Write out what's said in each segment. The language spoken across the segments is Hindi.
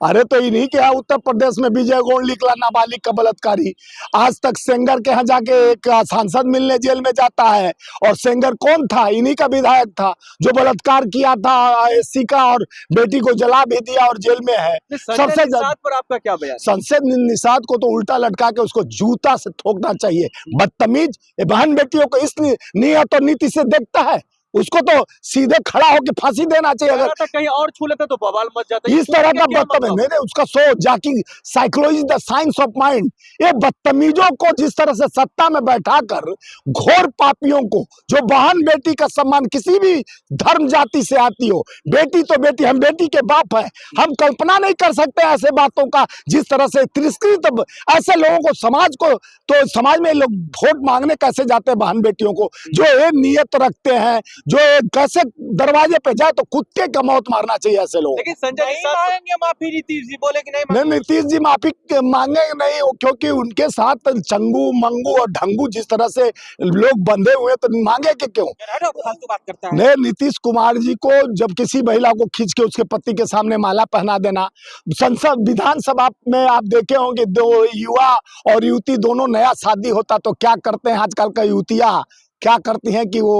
अरे तो इन्हीं के यहाँ उत्तर प्रदेश में विजय गौड़ निकला नाबालिग का बलात्कारी। आज तक सेंगर के यहाँ जाके एक सांसद मिलने जेल में जाता है, और सेंगर कौन था? इन्हीं का विधायक था जो बलात्कार किया था एससी का, और बेटी को जला भी दिया और जेल में है। सबसे निषाद पर आपका क्या बयान? संसद निषाद को तो उल्टा लटका के उसको जूता से ठोकना चाहिए। बदतमीज बहन बेटियों को इस नियत और नीति से देखता है, उसको तो सीधे खड़ा होकर फांसी देना चाहिए। अगर कहीं और छू लेते तो बवाल मच जाता। इस तरह का बदतमीज नहीं, उसका सोच जाकि psychology the science of mind. ये बदतमीजों को जिस तरह से सत्ता में बैठाकर घोर पापियों को, जो बहन बेटी का सम्मान किसी भी धर्म जाति से आती हो, बेटी तो बेटी, हम बेटी के बाप हैं, हम कल्पना नहीं कर सकते ऐसे बातों का। जिस तरह से तिरस्कृत ऐसे लोगों को समाज को, तो समाज में लोग वोट मांगने कैसे जाते हैं बहन बेटियों को, जो ये नियत रखते हैं, जो कैसे दरवाजे पे जाए तो कुत्ते का मौत मारना चाहिए ऐसे लोग। लेकिन संजय निषाद मांगेंगे माफी, नीतीश जी बोले कि नहीं, नीतीश जी माफी मांगेंगे नहीं, क्योंकि उनके साथ चंगू मंगू और ढंगू जिस तरह से लोग बंधे हुए, तो मांगे कि क्यों? फालतू बात करता है। नहीं, नीतीश कुमार जी को जब किसी महिला को खींच के उसके पति के सामने माला पहना देना, संसद विधानसभा में आप देखे होंगे दो युवा और युवती दोनों नया शादी होता तो क्या करते हैं आजकल का युवतियां, क्या करती हैं कि वो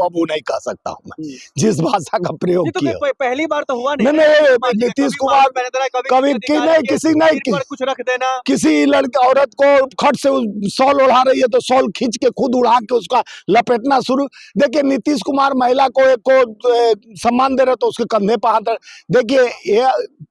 अब वो नहीं कह सकता हूं मैं जिस भाषा का प्रयोग तो किया। पहली बार तो हुआ नहीं। नहीं, नीतीश कुमार कभी कुछ रख देना, किसी लड़के औरत को खट से शॉल ओढ़ा रही है तो शॉल खींच के खुद उड़ा के उसका लपेटना शुरू। देखिए, नीतीश कुमार महिला को सम्मान दे रहे तो उसके कंधे पर हाथ। देखिए, ये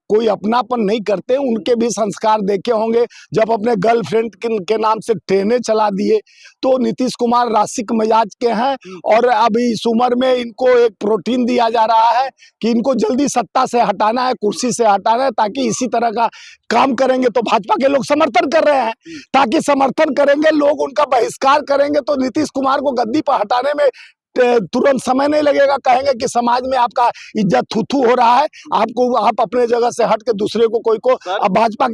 कोई अपनापन नहीं करते, उनके भी संस्कार देखे होंगे। जब अपने गर्लफ्रेंड के नाम से ट्रेनें चला दिए, तो नीतीश कुमार रासिक मिजाज के हैं, और अभी इस उम्र में इनको एक प्रोटीन दिया जा रहा है कि इनको जल्दी सत्ता से हटाना है, कुर्सी से हटाना है, ताकि इसी तरह का काम करेंगे तो भाजपा के लोग समर्थन कर रहे हैं, ताकि समर्थन करेंगे लोग, उनका बहिष्कार करेंगे तो नीतीश कुमार को गद्दी पर हटाने में तुरंत समय नहीं लगेगा। कहेंगे कि समाज में आपका इज्जत थू हो रहा है, आप अपने जगह से हट के दूसरे को कोई को अब भाजपा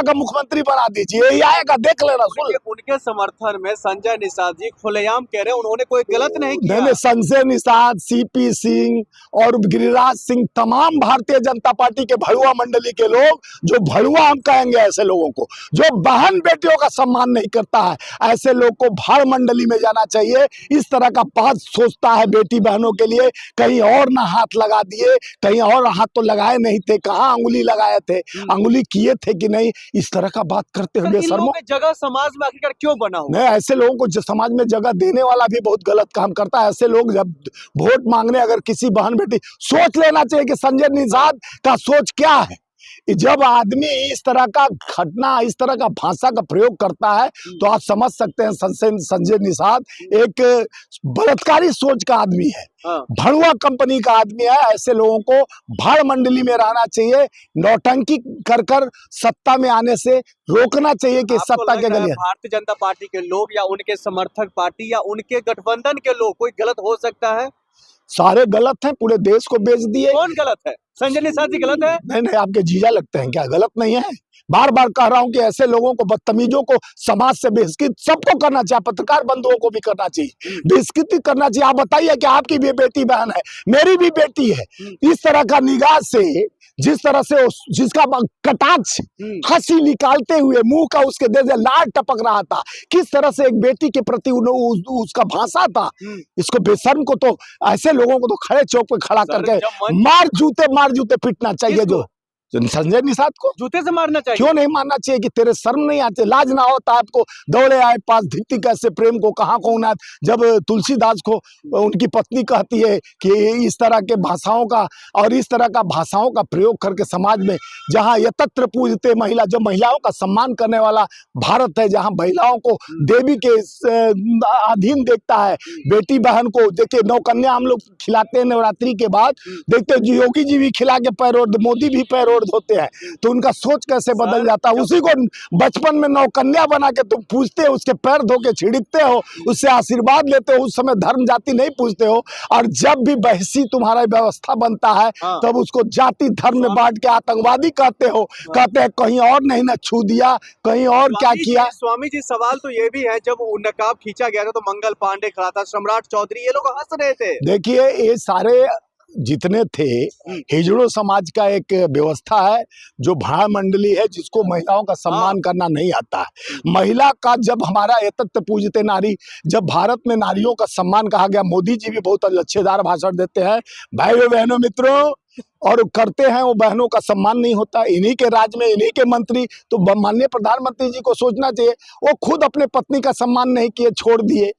का मुख्यमंत्री बना दीजिए, यही आएगा, देख लेना। उनके समर्थन में संजय निषाद जी खुलेआम कह रहे हैं उन्होंने कोई गलत नहीं किया। नहीं, संजय निषाद, सीपी सिंह और गिरिराज सिंह, तमाम भारतीय जनता पार्टी के भड़ुआ मंडली के लोग, जो भड़ुआ हम कहेंगे ऐसे लोगों को, जो बहन बेटियों का सम्मान नहीं करता है, ऐसे लोग को भाड़ मंडली में जाना चाहिए। इस तरह का बात सोचता है बेटी बहनों के लिए, कहीं और ना हाथ लगा दिए, कहीं और हाथ तो लगाए नहीं थे, कहाँ अंगुली लगाए थे, अंगुली किए थे कि नहीं, इस तरह का बात करते हुए शर्मो। जगह समाज में आखिरकार क्यों बना हुआ? नहीं, ऐसे लोगों को समाज में जगह देने वाला भी बहुत गलत काम करता है। ऐसे लोग जब वोट मांगने अगर किसी बहन बेटी, सोच लेना चाहिए कि संजय निषाद का सोच क्या है। जब आदमी इस तरह का घटना, इस तरह का भाषा का प्रयोग करता है, तो आप समझ सकते हैं संजय निषाद एक बलात्कारी सोच का आदमी है, भड़ुआ कंपनी का आदमी है। ऐसे लोगों को भाड़ मंडली में रहना चाहिए, नौटंकी कर सत्ता में आने से रोकना चाहिए कि सत्ता के गले। भारतीय जनता पार्टी के लोग या उनके समर्थक पार्टी या उनके गठबंधन के लोग, कोई गलत हो सकता है? सारे गलत हैं, पूरे देश को बेच दिए। कौन गलत है? संजय निषाद जी गलत है? नहीं, आपके जीजा लगते हैं क्या? गलत नहीं है। बार बार कह रहा हूं कि ऐसे लोगों को, बदतमीजों को समाज से बहिष्कृत सबको करना चाहिए, पत्रकार बंधुओं को भी करना चाहिए, बहिष्कृत करना चाहिए। आप बताइए कि आपकी भी बेटी बहन है, मेरी भी बेटी है, इस तरह का निगाह से, जिस तरह से जिसका कटाक्ष हंसी निकालते हुए मुंह का उसके दे लाल टपक रहा था, किस तरह से एक बेटी के प्रति उसका भाषा था, इसको बेशर्म को तो, ऐसे लोगों को तो खड़े चौक पे खड़ा करके मार जूते पीटना चाहिए। जो संजय निषाद को जूते से मारना चाहिए। क्यों नहीं मारना चाहिए कि तेरे शर्म नहीं आते, लाज ना होता आपको? दौड़े आए पास, धिकती कैसे प्रेम को, कहाँ को उन्हें, जब तुलसीदास को उनकी पत्नी कहती है कि इस तरह के भाषाओं का और इस तरह का भाषाओं का प्रयोग करके समाज में, जहाँ यतत्र पूजते महिला, जो महिलाओं का सम्मान करने वाला भारत है, जहाँ महिलाओं को देवी के अधीन देखता है, बेटी बहन को देखिए, नौकन्या हम लोग खिलाते हैं नवरात्रि के बाद, देखते योगी जी भी खिला के पैर, मोदी भी पैर होते हैं, तो उनका सोच कैसे बदल जाता है। उसी को बचपन में नौकन्या बना के तुम पूछते हो, उसके पैर धो के छिड़कते हो, उससे आशीर्वाद लेते हो, उस समय धर्म जाति नहीं पूछते हो, और जब भी बहसी तुम्हारा व्यवस्था बनता है तब उसको जाति धर्म में बांट के आतंकवादी कहते हो, कहते हैं कहीं और नहीं ना छू दिया, कहीं और क्या किया। स्वामी जी, सवाल तो ये भी है, जब नकाब खींचा गया था तो मंगल पांडे खड़ा था, सम्राट चौधरी, ये लोग हंस रहे थे। देखिए, ये सारे जितने थे, हिजड़ों समाज का एक व्यवस्था है जो भाड़ मंडली है, जिसको महिलाओं का सम्मान करना नहीं आता है। महिला का जब हमारा ये तत्व पूजते नारी, जब भारत में नारियों का सम्मान कहा गया, मोदी जी भी बहुत अच्छेदार भाषण देते हैं, भाइयों बहनों मित्रों, और करते हैं, वो बहनों का सम्मान नहीं होता। इन्हीं के राज्य में इन्हीं के मंत्री, तो माननीय प्रधानमंत्री जी को सोचना चाहिए, वो खुद अपने पत्नी का सम्मान नहीं किए, छोड़ दिए।